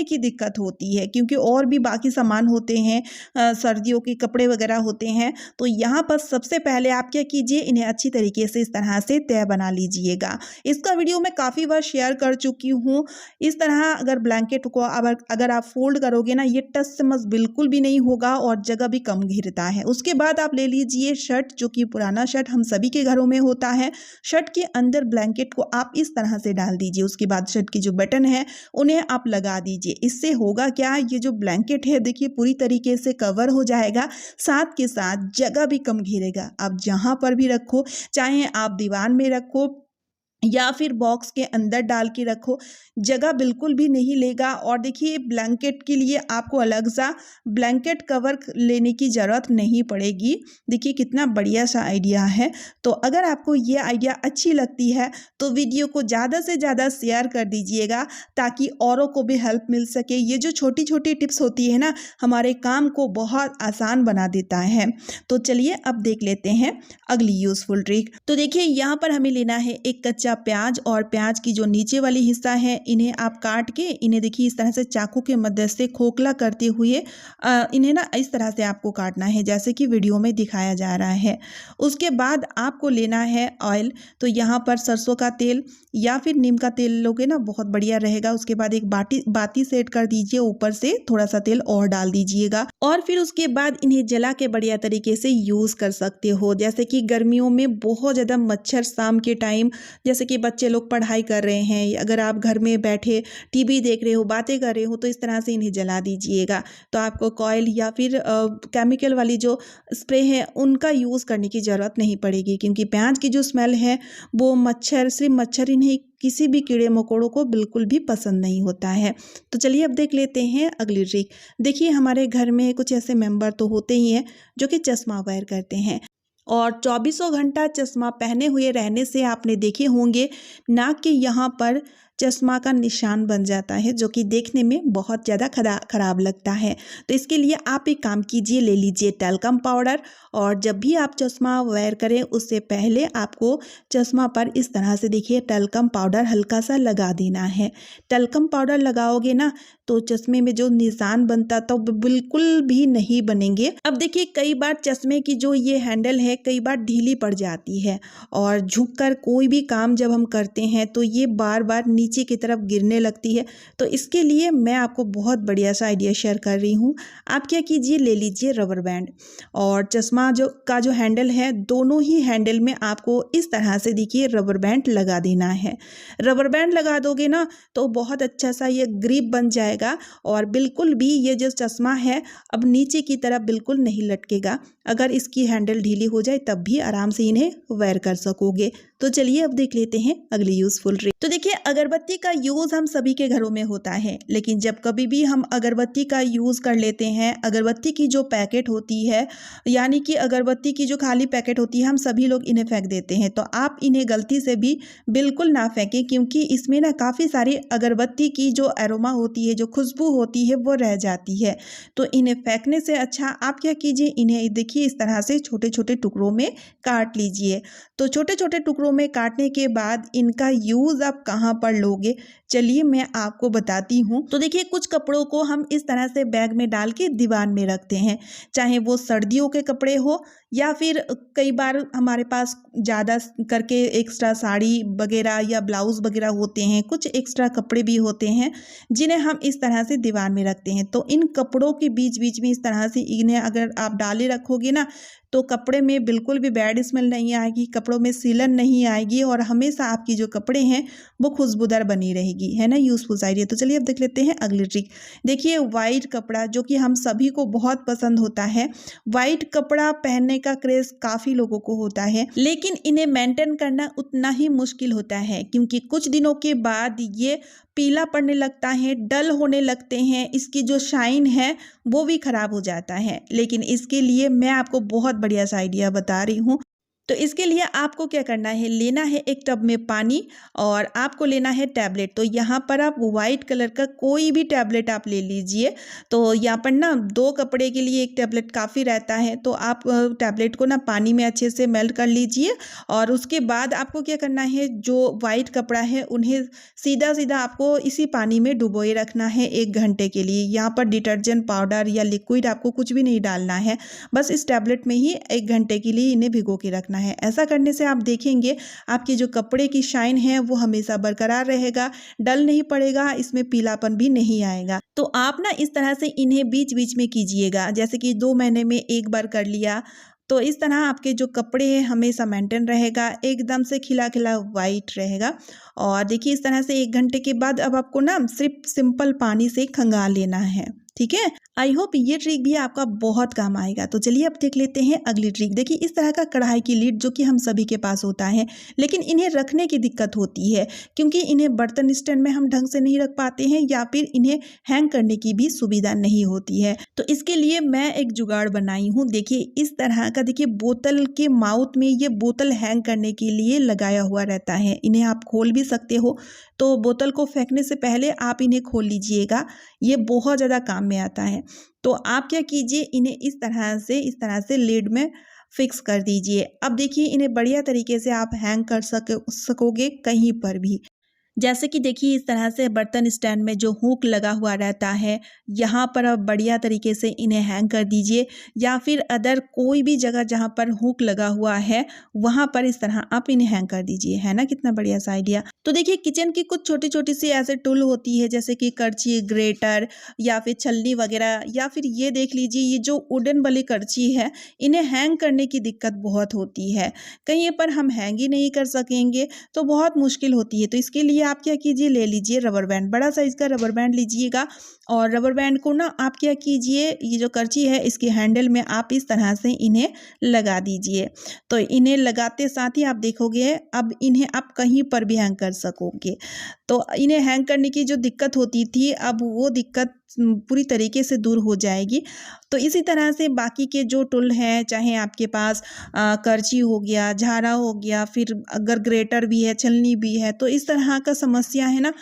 की दिक्कत होती है, क्योंकि और भी बाकी सामान होते हैं, सर्दियों के कपड़े वगैरह होते हैं। तो यहाँ पर सबसे पहले आप क्या कीजिए, इन्हें अच्छी तरीके से इस तरह से तय बना लीजिएगा। इसका वीडियो मैं काफ़ी बार शेयर कर चुकी हूँ। इस तरह अगर ब्लैंकेट को अगर आप फोल्ड करोगे ना, ये टस से मस बिल्कुल भी नहीं होगा और जगह भी कम घेरता है। उसके बाद आप ले लीजिए शर्ट, जो कि पुराना शर्ट हम सभी के घरों में होता है। शर्ट के अंदर ब्लैंकेट को आप इस तरह से डाल दीजिए। उसके बाद शर्ट की जो बटन है उन्हें आप लगा दीजिए। इससे होगा क्या, ये जो ब्लैंकेट है देखिए पूरी तरीके से कवर हो जाएगा, साथ के साथ जगह भी कम घेरेगा। आप जहाँ पर भी रखो, चाहे आप दीवार में रखो या फिर बॉक्स के अंदर डाल के रखो, जगह बिल्कुल भी नहीं लेगा। और देखिए ब्लैंकेट के लिए आपको अलग सा ब्लैंकेट कवर लेने की ज़रूरत नहीं पड़ेगी। देखिए कितना बढ़िया सा आइडिया है। तो अगर आपको ये आइडिया अच्छी लगती है तो वीडियो को ज़्यादा से ज़्यादा शेयर कर दीजिएगा, ताकि औरों को भी हेल्प मिल सके। ये जो छोटी छोटी टिप्स होती है ना, हमारे काम को बहुत आसान बना देता है। तो चलिए अब देख लेते हैं अगली यूज़फुल ट्रिक। तो देखिए यहाँ पर हमें लेना है एक कच्चा प्याज, और प्याज की जो नीचे वाली हिस्सा है इन्हें आप काट के, इन्हें देखिए इस तरह से चाकू के मदद से खोखला करते हुए इन्हें ना इस तरह से आपको काटना है, जैसे कि वीडियो में दिखाया जा रहा है। उसके बाद आपको लेना है ऑयल। तो यहाँ पर सरसों का तेल या फिर नीम का तेल लोगे ना, बहुत बढ़िया रहेगा। उसके बाद एक बाती सेट कर दीजिए, ऊपर से थोड़ा सा तेल और डाल दीजिएगा, और फिर उसके बाद इन्हें जला के बढ़िया तरीके से यूज़ कर सकते हो। जैसे कि गर्मियों में बहुत ज़्यादा मच्छर, शाम के टाइम जैसे कि बच्चे लोग पढ़ाई कर रहे हैं, अगर आप घर में बैठे टीवी देख रहे हो, बातें कर रहे हो, तो इस तरह से इन्हें जला दीजिएगा। तो आपको कॉयल या फिर केमिकल वाली जो स्प्रे है उनका यूज़ करने की ज़रूरत नहीं पड़ेगी, क्योंकि प्याज की जो स्मेल है वो मच्छर, सिर्फ मच्छर ही नहीं, किसी भी कीड़े मकोड़ों को बिल्कुल भी पसंद नहीं होता है। तो चलिए अब देख लेते हैं अगली ट्रिक। देखिए हमारे घर में कुछ ऐसे मेंबर तो होते ही हैं जो कि चश्मा वेयर करते हैं, और 24 घंटा चश्मा पहने हुए रहने से आपने देखे होंगे नाक के यहाँ पर चश्मा का निशान बन जाता है, जो कि देखने में बहुत ज़्यादा खराब लगता है। तो इसके लिए आप एक काम कीजिए, ले लीजिए टैल्कम पाउडर, और जब भी आप चश्मा वेयर करें उससे पहले आपको चश्मा पर इस तरह से देखिए टैल्कम पाउडर हल्का सा लगा देना है। टैल्कम पाउडर लगाओगे ना तो चश्मे में जो निशान बनता था वो बिल्कुल भी नहीं बनेंगे। अब देखिए कई बार चश्मे की जो ये हैंडल है कई बार ढीली पड़ जाती है, और झुककर कोई भी काम जब हम करते हैं तो ये बार बार नीचे की तरफ गिरने लगती है। तो इसके लिए मैं आपको बहुत बढ़िया सा आइडिया शेयर कर रही हूँ। आप क्या कीजिए, ले लीजिए रबर बैंड, और चश्मा जो हैंडल है, दोनों ही हैंडल में आपको इस तरह से देखिए रबर बैंड लगा देना है। रबर बैंड लगा दोगे ना तो बहुत अच्छा सा ये ग्रिप बन जाएगा, और बिल्कुल भी ये जो चश्मा है अब नीचे की तरफ बिल्कुल नहीं लटकेगा। अगर इसकी हैंडल ढीली हो जाए तब भी आराम से इन्हें वेयर कर सकोगे। तो चलिए अब देख लेते हैं अगली यूजफुल ट्रिक। तो देखिए अगरबत्ती का यूज़ हम सभी के घरों में होता है, लेकिन जब कभी भी हम अगरबत्ती का यूज़ कर लेते हैं, अगरबत्ती की जो पैकेट होती है, यानी कि अगरबत्ती की जो खाली पैकेट होती है, हम सभी लोग इन्हें फेंक देते हैं। तो आप इन्हें गलती से भी बिल्कुल ना फेंकें, क्योंकि इसमें ना काफ़ी सारी अगरबत्ती की जो एरोमा होती है, जो खुशबू होती है, वो रह जाती है। तो इन्हें फेंकने से अच्छा आप क्या कीजिए, इन्हें देखिए इस तरह से छोटे छोटे टुकड़ों में काट लीजिए। तो छोटे छोटे टुकड़ों में काटने के बाद इनका यूज़ आप कहाँ पर लोगे, चलिए मैं आपको बताती हूँ। तो देखिए कुछ कपड़ों को हम इस तरह से बैग में डाल के दीवार में रखते हैं, चाहे वो सर्दियों के कपड़े हो या फिर कई बार हमारे पास ज़्यादा करके एक्स्ट्रा साड़ी वगैरह या ब्लाउज़ वगैरह होते हैं, कुछ एक्स्ट्रा कपड़े भी होते हैं जिन्हें हम इस तरह से दीवार में रखते हैं। तो इन कपड़ों के बीच बीच में इस तरह से इन्हें अगर आप डाले रखोगे ना तो कपड़े में बिल्कुल भी बैड स्मेल नहीं आएगी, कपड़ों में सीलन नहीं आएगी, और हमेशा आपकी जो कपड़े हैं वो खुशबूदार बनी रहेगी, है ना। Useful idea. तो चलिए अब देख लेते हैं अगली ट्रिक। देखिए वाइट कपड़ा जो कि हम सभी को बहुत पसंद होता है, वाइट कपड़ा पहनने का क्रेज काफ़ी लोगों को होता है, लेकिन इन्हें मेंटेन करना उतना ही मुश्किल होता है, क्योंकि कुछ दिनों के बाद ये पीला पड़ने लगता है, डल होने लगते हैं, इसकी जो शाइन है वो भी खराब हो जाता है। लेकिन इसके लिए मैं आपको बहुत बढ़िया सा आइडिया बता रही हूँ। तो इसके लिए आपको क्या करना है, लेना है एक टब में पानी और आपको लेना है टैबलेट। तो यहाँ पर आप वाइट कलर का कोई भी टैबलेट आप ले लीजिए। तो यहाँ पर ना 2 कपड़े के लिए एक टैबलेट काफ़ी रहता है। तो आप टैबलेट को ना पानी में अच्छे से मेल्ट कर लीजिए और उसके बाद आपको क्या करना है, जो वाइट कपड़ा है उन्हें सीधा-सीधा आपको इसी पानी में डुबोए रखना है 1 घंटे के लिए। यहाँ पर डिटर्जेंट पाउडर या लिक्विड आपको कुछ भी नहीं डालना है। बस इस टैबलेट में ही 1 घंटे के लिए इन्हें भिगो के रखना है। ऐसा करने से आप देखेंगे आपकी जो कपड़े की शाइन है वो हमेशा बरकरार रहेगा, डल नहीं पड़ेगा, इसमें पीलापन भी नहीं आएगा। तो आप ना इस तरह से इन्हें बीच-बीच में कीजिएगा, जैसे कि 2 महीने में 1 बार कर लिया। तो इस तरह आपके जो कपड़े हैं हमेशा मेंटेन रहेगा, एकदम से खिला-खिला वाइट रहेगा। और देखिए इस तरह से 1 घंटे के बाद अब आपको ना सिर्फ सिंपल पानी से खंगाल लेना है, ठीक है। आई होप ये ट्रिक भी आपका बहुत काम आएगा। तो चलिए अब देख लेते हैं अगली ट्रिक। देखिए इस तरह का कढ़ाई की लीड जो कि हम सभी के पास होता है, लेकिन इन्हें रखने की दिक्कत होती है क्योंकि इन्हें बर्तन स्टैंड में हम ढंग से नहीं रख पाते हैं या फिर इन्हें हैंग करने की भी सुविधा नहीं होती है। तो इसके लिए मैं एक जुगाड़ बनाई हूँ। देखिए इस तरह का, देखिए बोतल के माउथ में ये बोतल हैंग करने के लिए लगाया हुआ रहता है। इन्हें आप खोल भी सकते हो। तो बोतल को फेंकने से पहले आप इन्हें खोल लीजिएगा, ये बहुत ज़्यादा काम में आता है। तो आप क्या कीजिए, इन्हें इस तरह से लिड में फिक्स कर दीजिए। अब देखिए इन्हें बढ़िया तरीके से आप हैंग कर सकोगे कहीं पर भी। जैसे कि देखिए इस तरह से बर्तन स्टैंड में जो हुक लगा हुआ रहता है, यहाँ पर आप बढ़िया तरीके से इन्हें हैंग कर दीजिए या फिर अदर कोई भी जगह जहाँ पर हुक लगा हुआ है वहाँ पर इस तरह आप इन्हें हैंग कर दीजिए। है ना कितना बढ़िया सा आइडिया। तो देखिए किचन की कुछ छोटी छोटी सी ऐसे टूल होती है जैसे कि करछी, ग्रेटर या फिर छलनी वगैरह, या फिर ये देख लीजिए ये जो वुडन वाली करछी है, इन्हें हैंग करने की दिक्कत बहुत होती है। कहीं पर हम हैंग ही नहीं कर सकेंगे तो बहुत मुश्किल होती है। तो इसके लिए आप क्या कीजिए, ले लीजिए रबर बैंड, बड़ा साइज का रबर बैंड लीजिएगा और रबर बैंड को ना आप क्या कीजिए, ये जो करछी है इसके हैंडल में आप इस तरह से इन्हें लगा दीजिए। तो इन्हें लगाते साथ ही आप देखोगे अब इन्हें आप कहीं पर भी हैंग कर सकोगे। तो इन्हें हैंग करने की जो दिक्कत होती थी अब वो दिक्कत पूरी तरीके से दूर हो जाएगी। तो इसी तरह से बाकी के जो टूल हैं, चाहे आपके पास करछी हो गया, झाड़ा हो गया, फिर अगर ग्रेटर भी है, छलनी भी है, तो इस तरह का समस्या है ना,